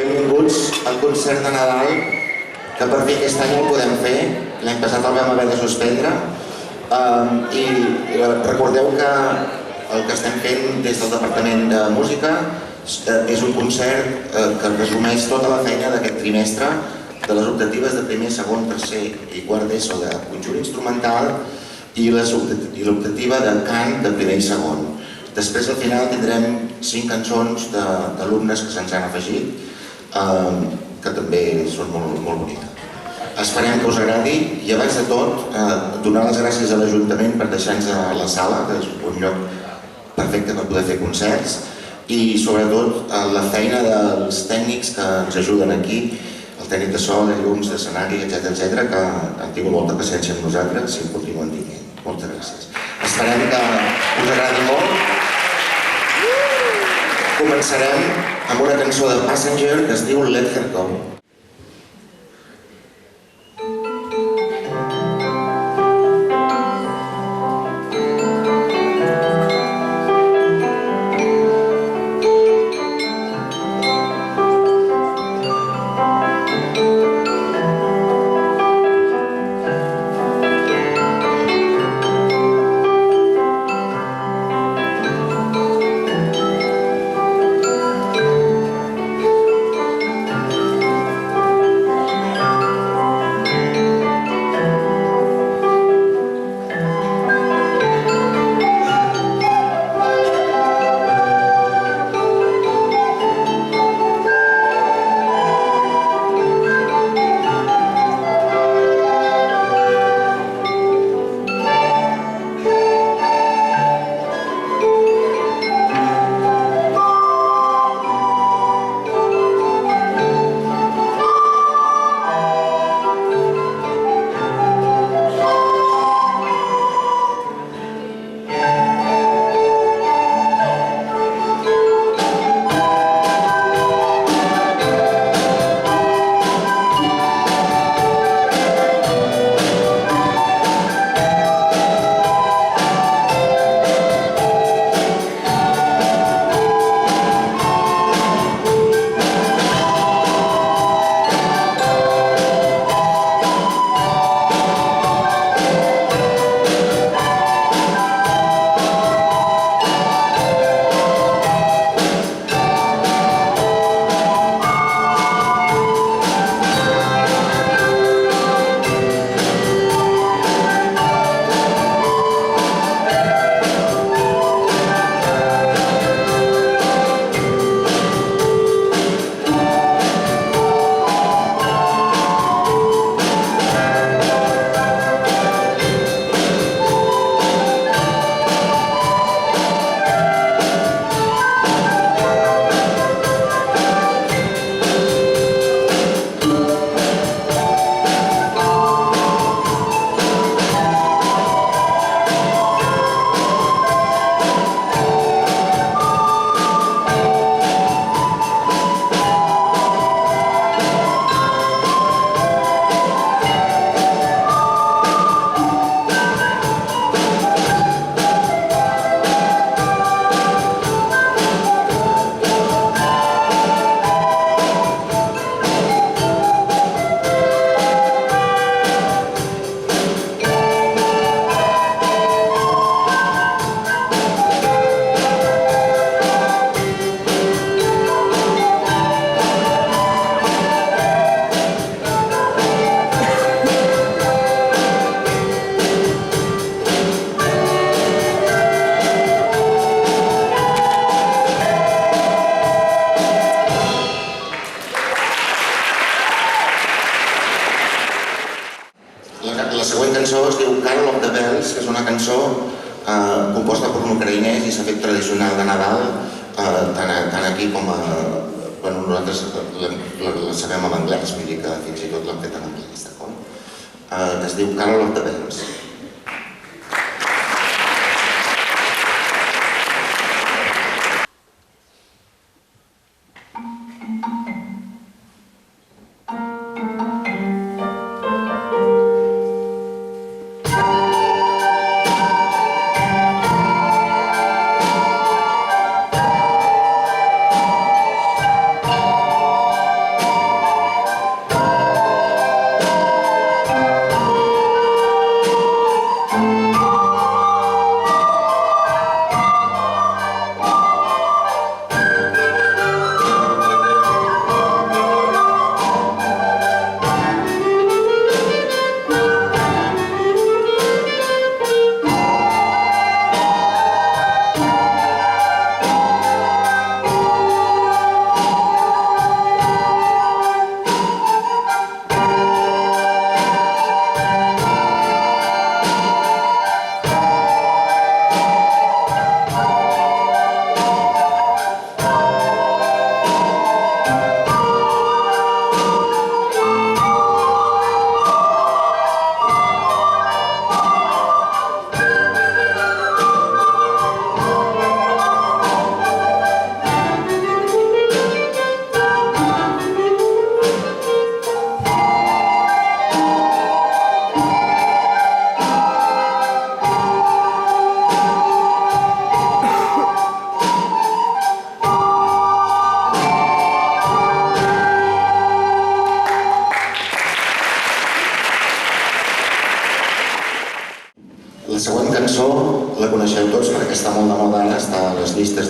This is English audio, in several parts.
Benvinguts al concert de Nadal, que per fi aquest any el podem fer. L'any passat el vam haver de suspendre. I recordeu que el que estem fent des del Departament de Música és un concert que resumeix tota la feina d'aquest trimestre de les optatives de primer, segon, tercer i quart d'ESO de conjunt instrumental i l'optativa de cant de primer i segon. Després al final tindrem 5 cançons d'alumnes que se'ns han afegit, que també són molt boniques. Esperem que us agradi i abans de tot donar les gràcies a l'Ajuntament per deixar-nos a la sala, que és un lloc perfecte per poder fer concerts, i sobretot la feina dels tècnics que ens ajuden aquí, el tècnic de so, de llums, d'escenari, etc., que han tingut molta paciència amb nosaltres i en continuen tinguent. Moltes gràcies. Esperem que us agradi molt. Començarem amb una cançó de Passenger que es diu Let Her Go. La següent cançó es diu Carol of the Bells, que és una cançó composta per un ucraïnès i s'ha fet tradicional de Nadal, tant aquí com a... Bueno, nosaltres la sabem en anglès, vull dir que fins i tot l'hem fet en anglès, d'acord? Es diu Carol of the Bells.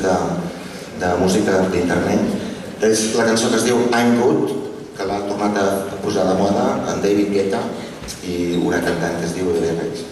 de música d'internet. És la cançó que es diu I'm Good, que l'ha tornat a posar de moda en David Guetta i una cantant que es diu Billie Eilish.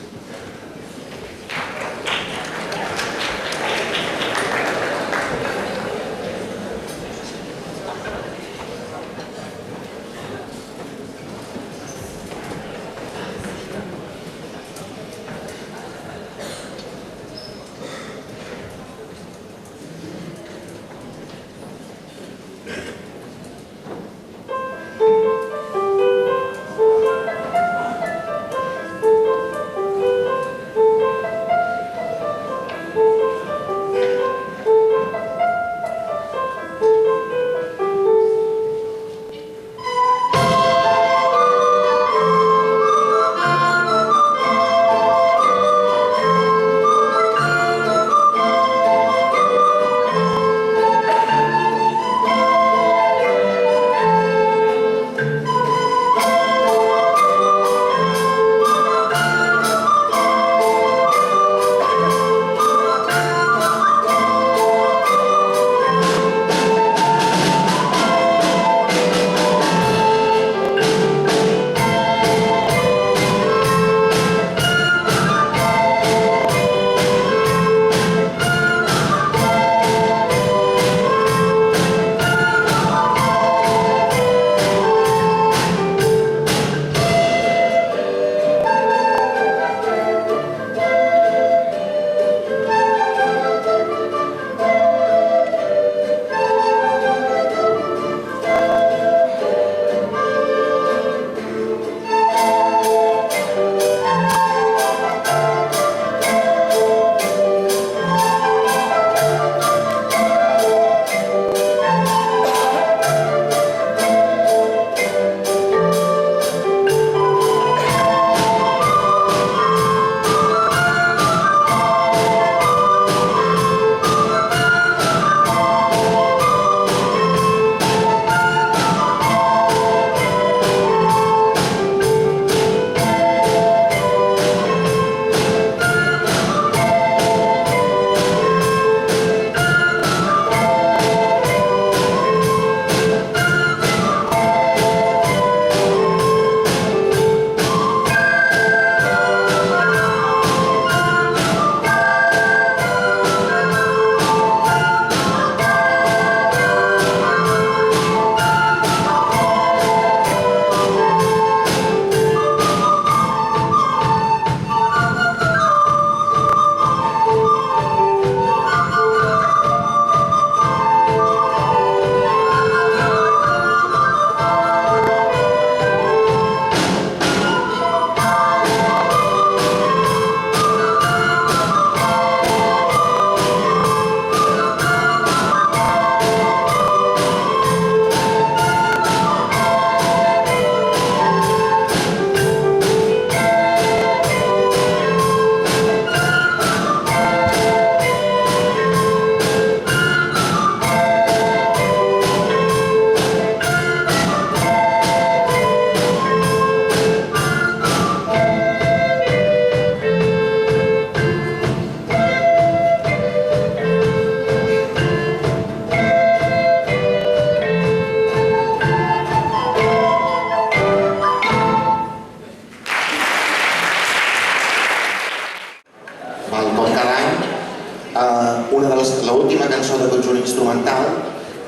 L'última cançó de conjunt instrumental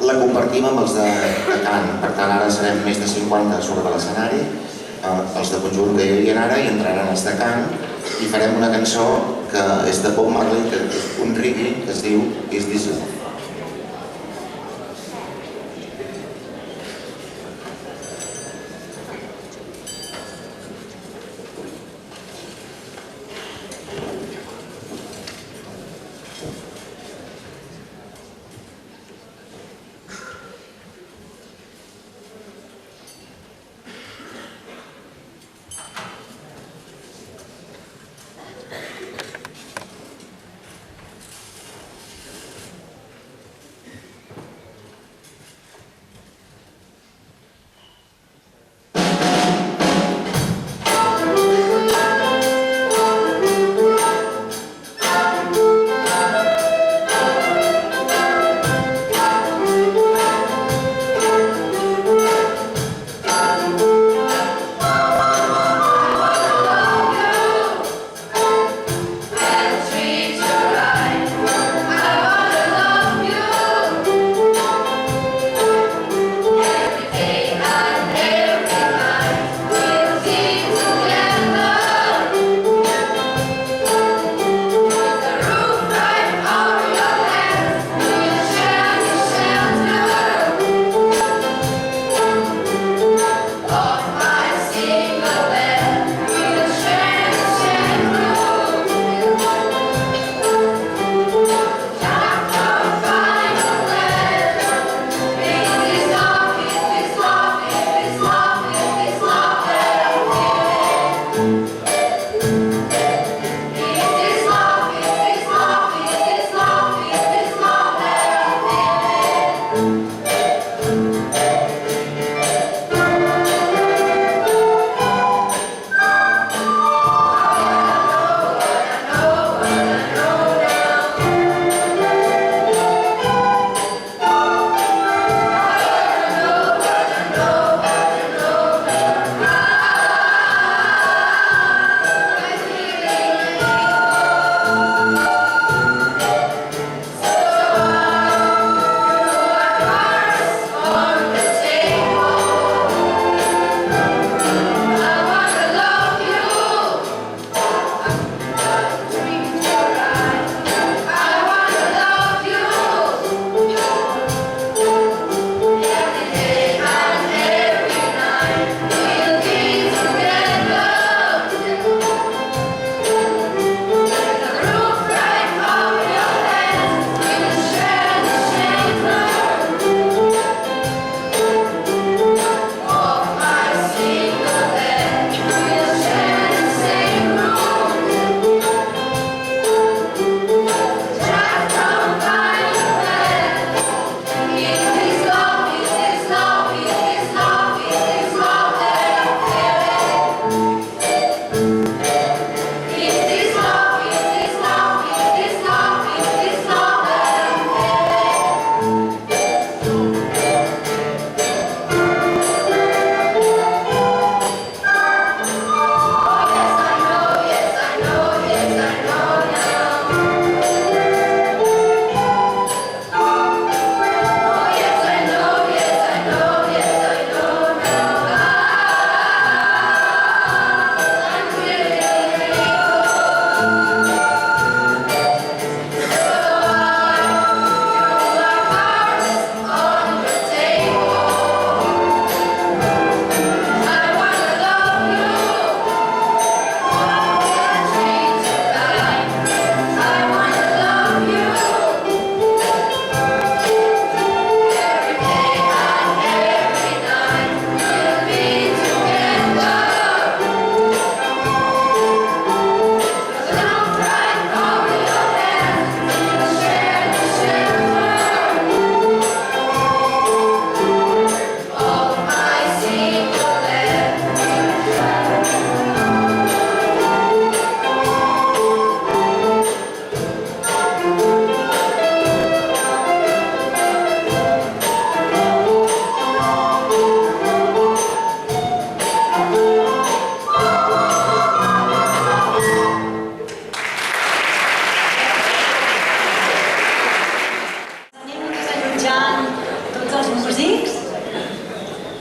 la compartim amb els de cant, per tant ara serem més de 50 sobre l'escenari, els de conjunt que hi havia ara i entraran els de cant i farem una cançó que és de Bob Marley, que és un reggae que es diu Is This Love? pujant tots els músics.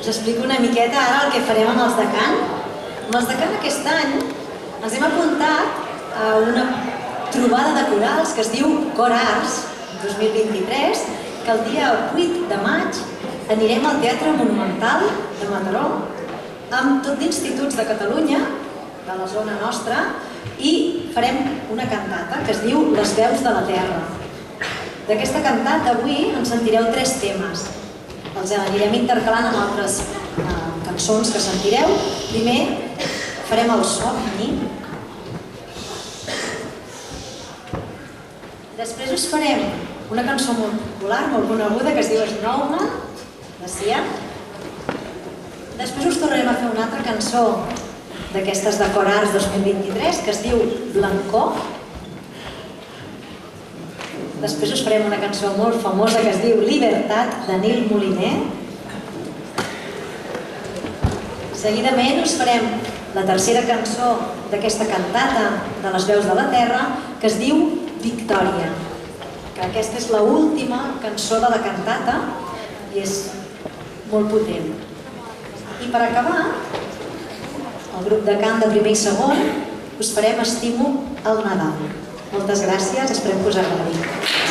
Us explico una miqueta ara el que farem amb els de cant. Amb els de cant aquest any ens hem apuntat a una trobada de corals que es diu Cor Arts 2023, que el dia 8 de maig anirem al Teatre Monumental de Mataró amb tot d'instituts de Catalunya, de la zona nostra, i farem una cantata que es diu Les veus de la terra. D'aquesta cantata avui en sentireu 3 temes. Els anirem intercalant amb altres cançons que sentireu. Primer farem el somni. Després us farem una cançó molt popular, molt coneguda, que es diu Snowman, de Sia. Després us tornarem a fer una altra cançó d'aquestes de Cor Arts 2023, que es diu Blancor. Després us farem una cançó molt famosa que es diu Libertat, de Nil Moliner. Seguidament us farem la tercera cançó d'aquesta cantata de les veus de la terra, que es diu Victòria, que aquesta és l'última cançó de la cantata i és molt potent. I per acabar, el grup de cant de primer i segon, us farem Estimo el Nadal. Moltes gràcies, esperem que us agradi.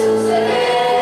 Suceder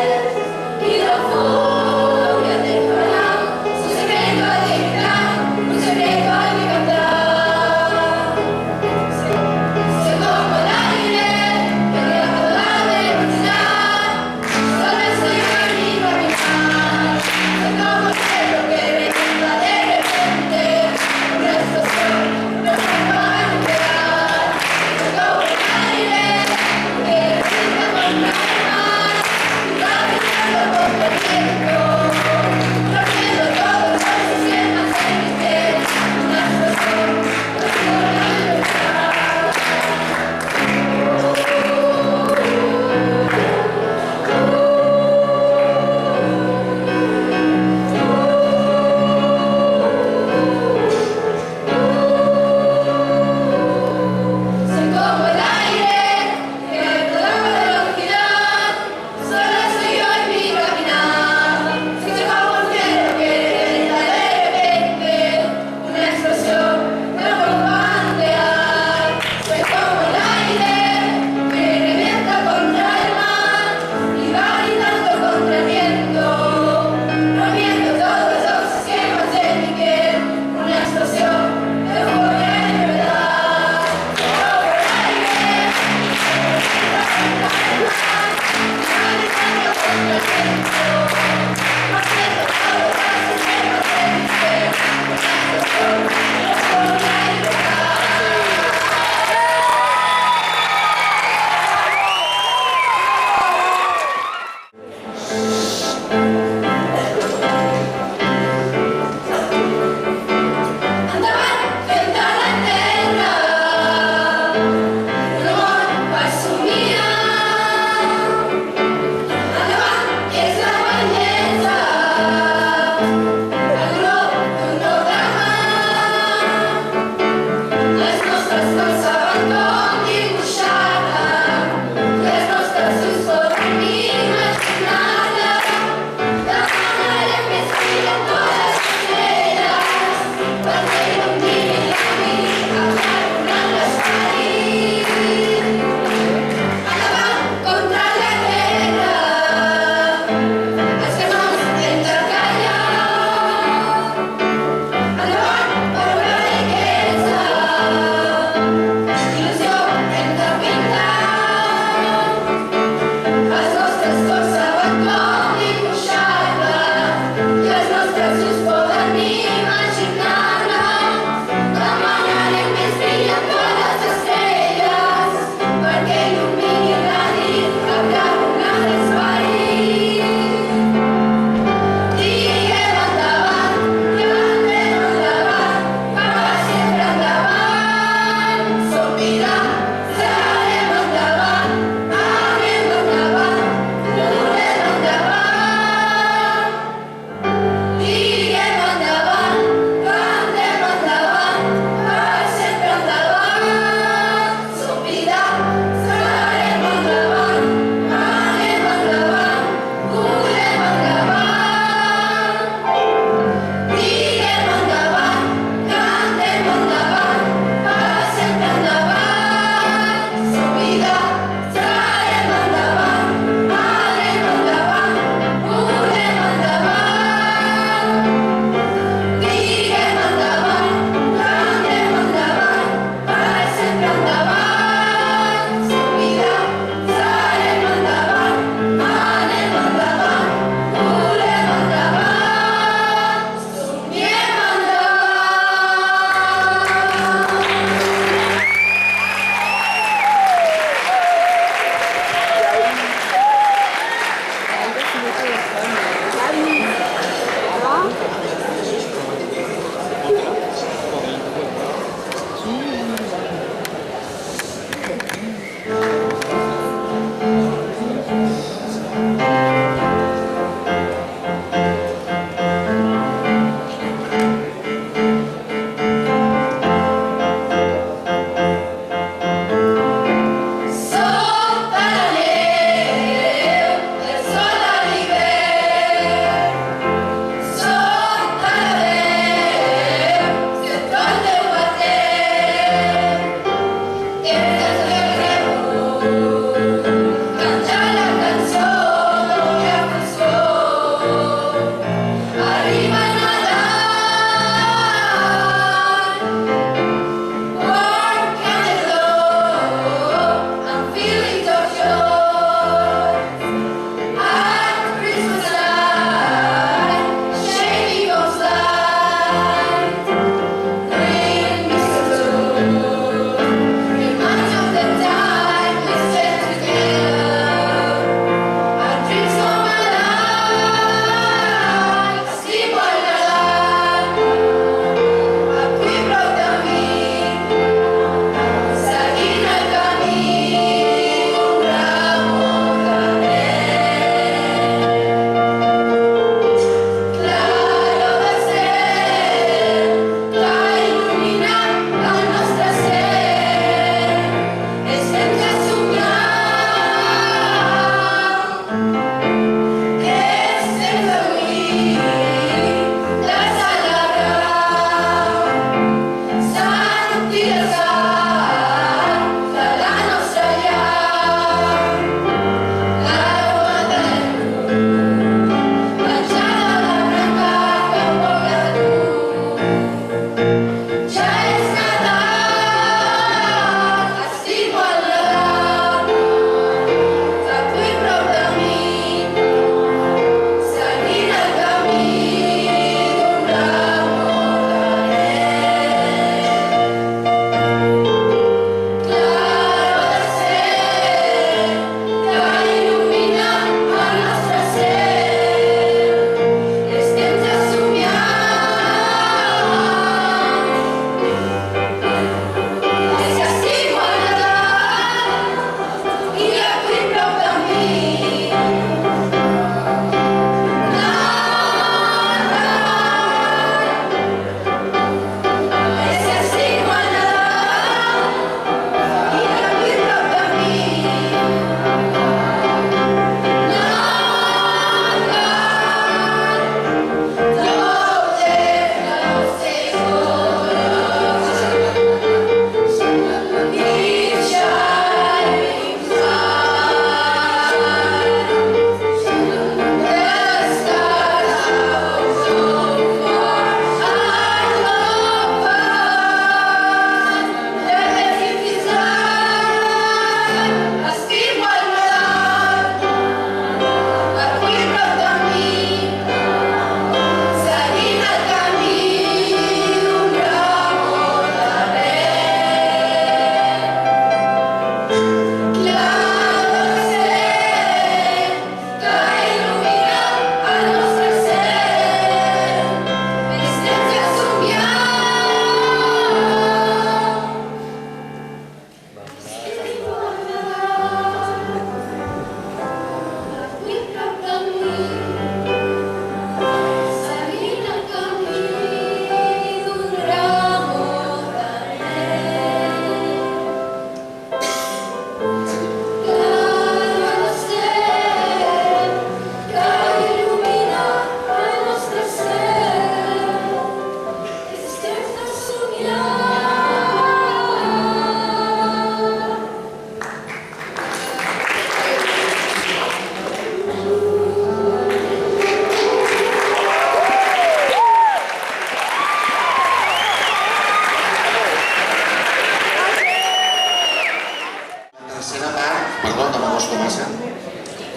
acostuma a ser.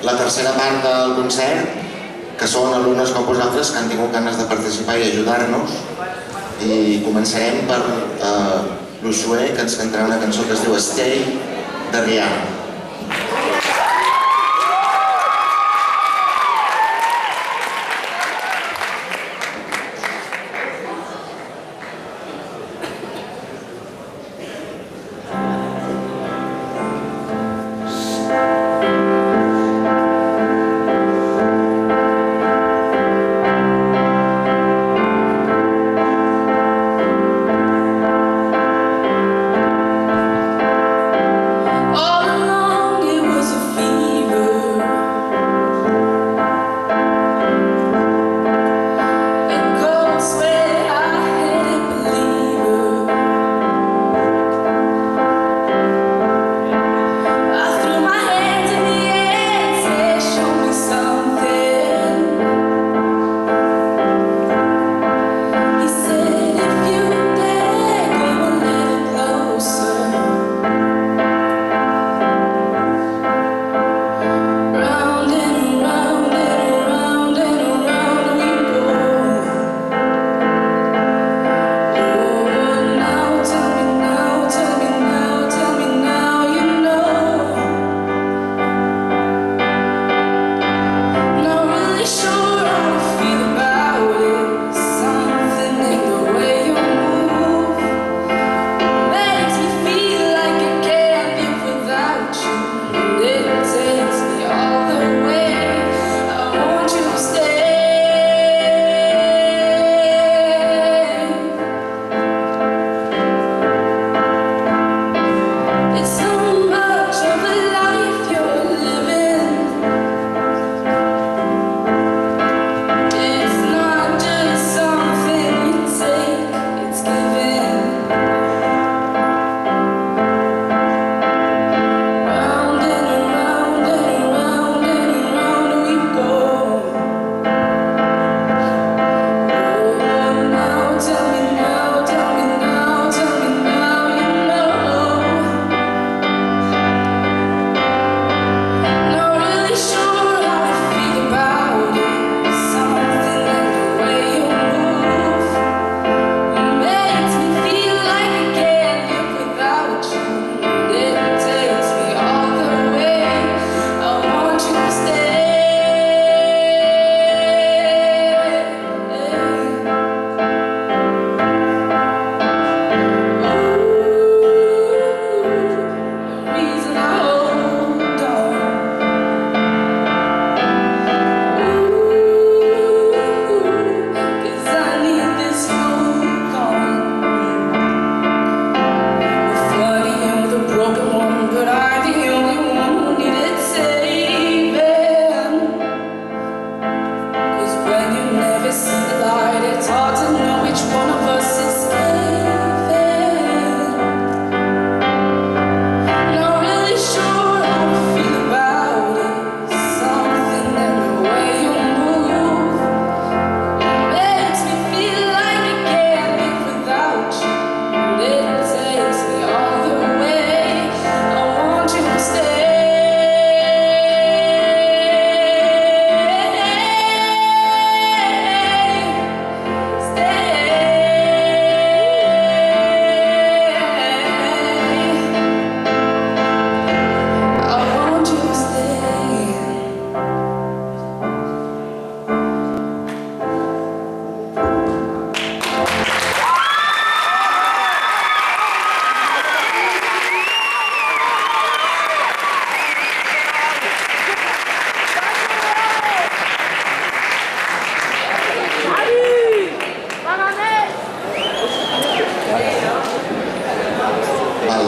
La tercera part del concert, que són alumnes com vosaltres que han tingut ganes de participar i ajudar-nos, i començarem per l'Uxue, que ens cantarà una cançó que es diu Stay, de Rihanna.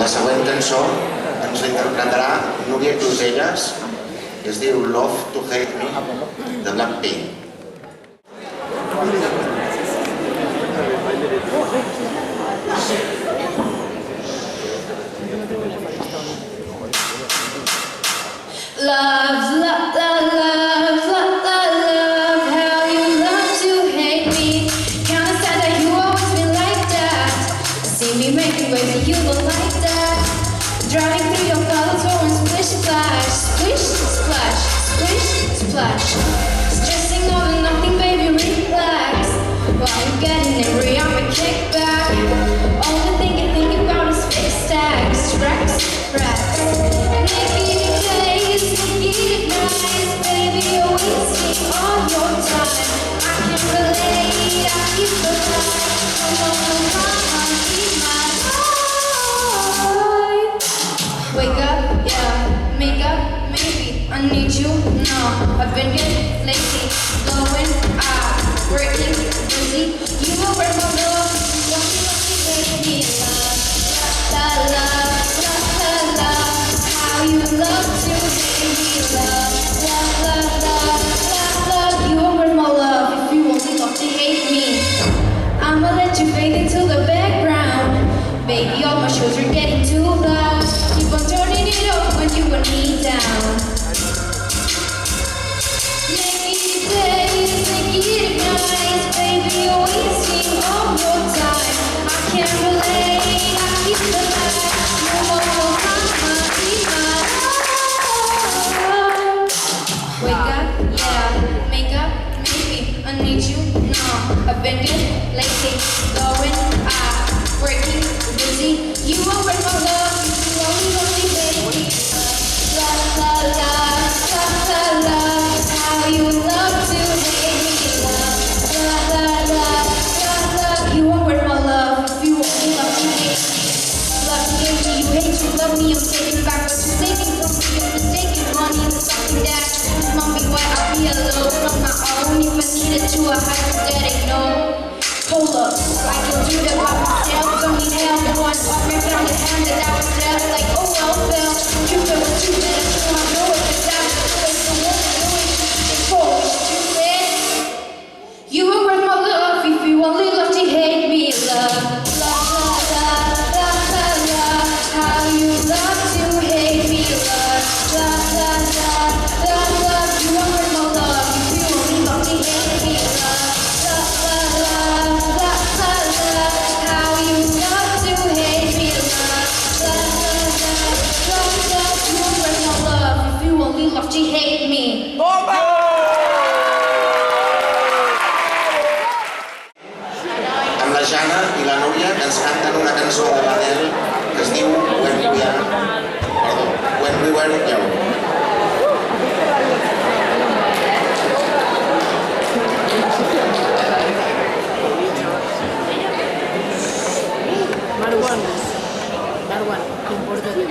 següent cançó ens interpretarà Núria Closelles, que es diu Love to Hate Me, de Blackpink. Love, love, love, love, love, love, how you love to hate me. Kinda sad that you always been like that. See me making waves and you don't like that. Driving through your colors, throwing splish flash. splash. Stressing over nothing, baby, relax. While you're getting every arm a kickback. All the thing you think about is fixed stacks, racks, racks. Negative days, negative nights, baby, you're wasting all your time. I can relate, I keep the light. Come on, mama, keep my life. Wake up, yeah, make up, maybe. I need you now. I've been getting lazy, going out, working, busy. You will work my love, lucky, baby, love. La la la la la, how you love to make me love. La la la la la, you will work my love if you only love to hate me. I'ma let you fade into the background. Baby, all my shows are getting too loud. Keep on turning it up when you want me down. Negative days, negative nights, baby, you're wasting all your time. I can't relate, I keep the light. No more mama, keep my life. Wake up, yeah, make up, maybe. I need you now. I've been getting lazy, going out, working, busy. You won't break my love, you only baby. La la la, la la la, how you love to hate me, love. La la la, la la, you won't break my love if you only love to hate me. Love to hate me, you hate to love me, I'm taking back what you're taking from me. You're mistaken, money is something that mommy, why I be alone on my own. If I needed to, I hypothetic, no. Hold up, I can do that by myself. Don't need help, no one off me found the hand that I was dealt. Like, oh well, fell. You feel what you meant, so I know it, cause I was always the one that knew it. It's cold, what you said. You were worth my love if you only love to hate me, love. La la la, la la la, how you love to hate me, love. La la la, la la, you were worth my love if you only love to hate me, love. La la la, la la la, how you love to hate me, love. La la la, la la, you were worth my love if you only love to hate me. Amb la Jana i la Núria, que ens canten una cançó de l'Adele que es diu When We Were Young. Marwan, compórtate.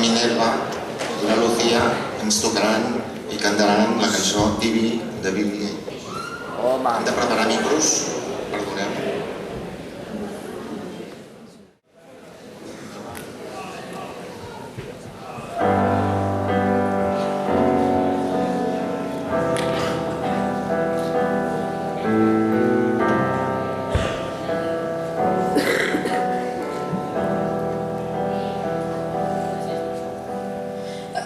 Minerva i la Lucía ens tocaran i cantaran la cançó TV de Billy Gay. Hem de preparar micros, perdoneu.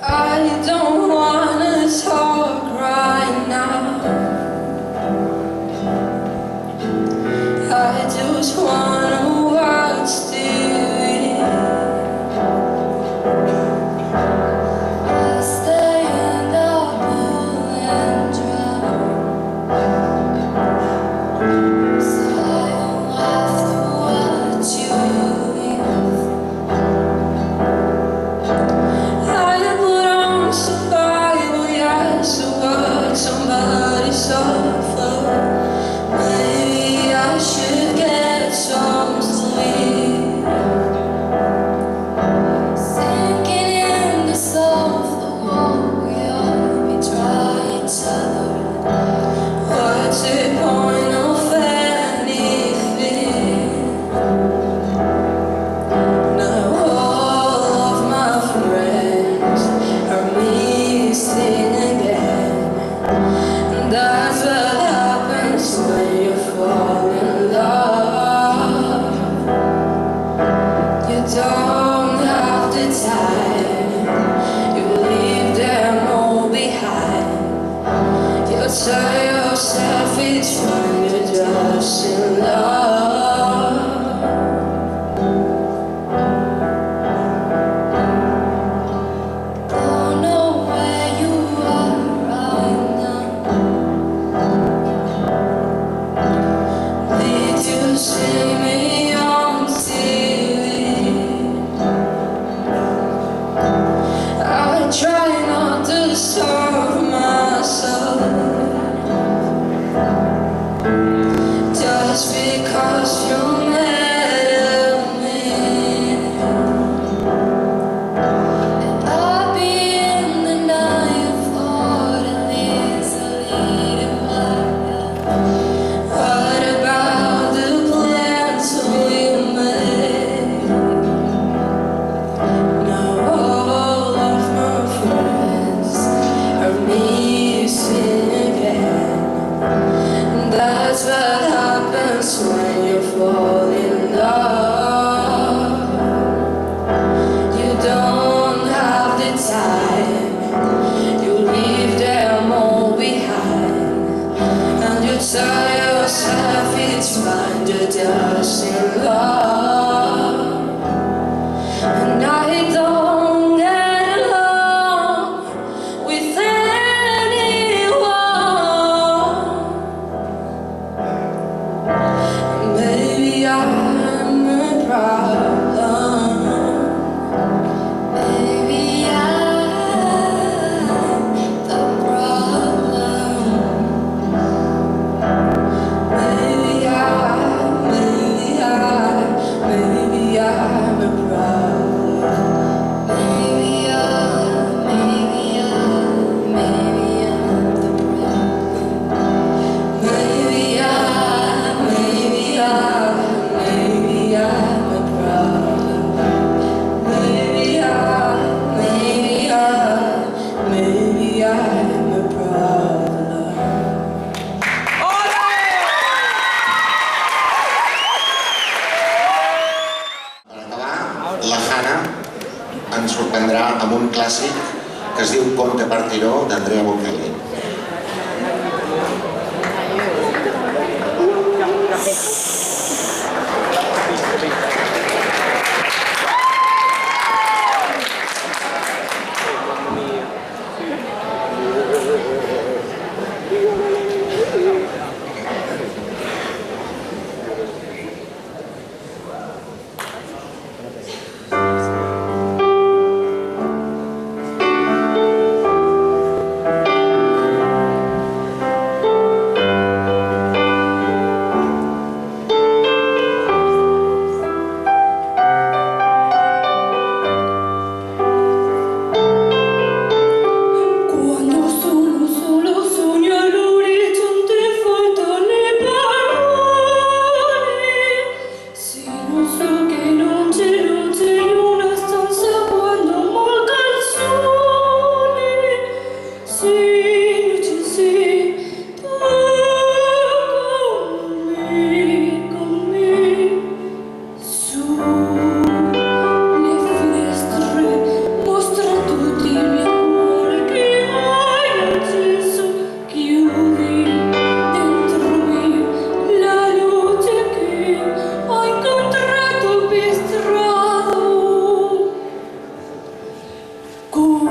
I don't wanna talk right now. I just wanna watch TV. I stand up and drown, so I don't have to watch you leave. I put on some Bible, yeah, so what somebody suffer. Maybe I should get some sleep. Sinking in the soft wall, we all betray each other. What's the point of anything? Now all of my friends are missing again. And that's what happens when you fall in love. You don't have the time, you leave them all behind. You tell yourself it's fine, you're just in love. Don't know where you are right now. Did you see me on TV? I try not to starve myself just because you're mad at me. I'll be in the night for the easily divided. What about the plans we made? Now all of my friends are missing again. That's what happens when you fall in love. You don't have the time, you leave them all behind. And you tell yourself it's fine, you're just in love. And I don't get along with anyone. Maybe I'm a problem. Maybe I'm the problem. Maybe I'm a problem. Maybe I'm the problem. Maybe I'm a problem. Maybe I'm a problem. Per acabar, la Hanna ens sorprendrà amb un clàssic que es diu Ponte Partiró d'Andrea Bocelli. Cu.